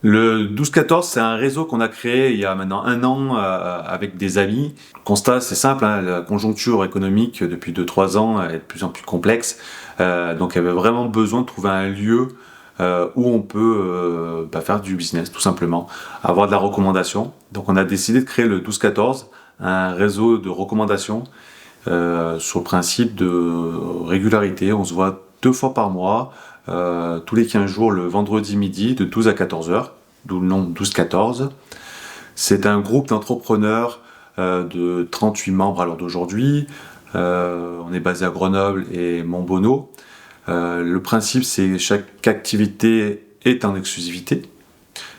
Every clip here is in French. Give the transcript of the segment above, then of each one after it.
Le 12-14, c'est un réseau qu'on a créé il y a maintenant 1 an avec des amis. Le constat, c'est simple, hein, la conjoncture économique depuis 2-3 ans est de plus en plus complexe. Donc il y avait vraiment besoin de trouver un lieu où on peut faire du business, tout simplement, avoir de la recommandation. Donc on a décidé de créer le 12-14, un réseau de recommandations sur le principe de régularité. On se voit 2 fois par mois, tous les 15 jours, le vendredi midi, de 12 à 14 heures, d'où le nom 12-14. C'est un groupe d'entrepreneurs de 38 membres à l'heure d'aujourd'hui. On est basé à Grenoble et Montbonneau. Le principe, c'est que chaque activité est en exclusivité.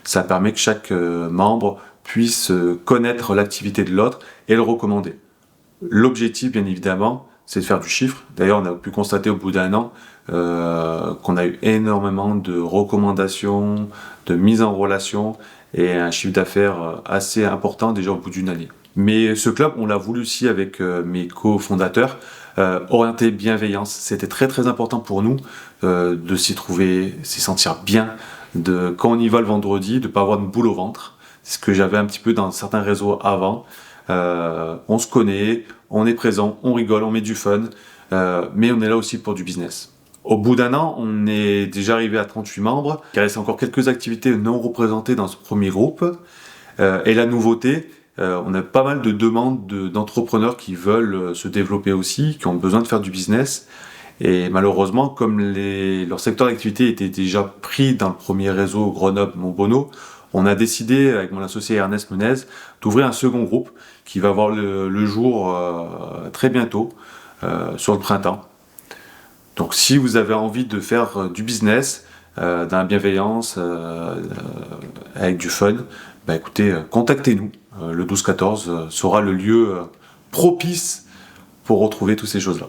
Ça permet que chaque membre puisse connaître l'activité de l'autre et le recommander. L'objectif, bien évidemment, c'est de faire du chiffre. D'ailleurs, on a pu constater au bout d'1 an qu'on a eu énormément de recommandations, de mise en relation et un chiffre d'affaires assez important déjà au bout d'une année. Mais ce club, on l'a voulu aussi avec mes cofondateurs, orienté bienveillance. C'était très très important pour nous de s'y trouver, s'y sentir bien, de quand on y va le vendredi, de ne pas avoir de boule au ventre. C'est ce que j'avais un petit peu dans certains réseaux avant. On se connaît, on est présent, on rigole, on met du fun, mais on est là aussi pour du business. Au bout d'1 an, on est déjà arrivé à 38 membres. Il reste encore quelques activités non représentées dans ce premier groupe. Et la nouveauté, on a pas mal de demandes d'entrepreneurs qui veulent se développer aussi, qui ont besoin de faire du business. Et malheureusement, comme leur secteur d'activité était déjà pris dans le premier réseau Grenoble-Montbonneau, on a décidé, avec mon associé Ernest Menez, d'ouvrir un second groupe qui va voir le jour très bientôt, sur le printemps. Donc si vous avez envie de faire du business, dans la bienveillance, avec du fun, écoutez, contactez-nous. Le 12-14 sera le lieu propice pour retrouver toutes ces choses-là.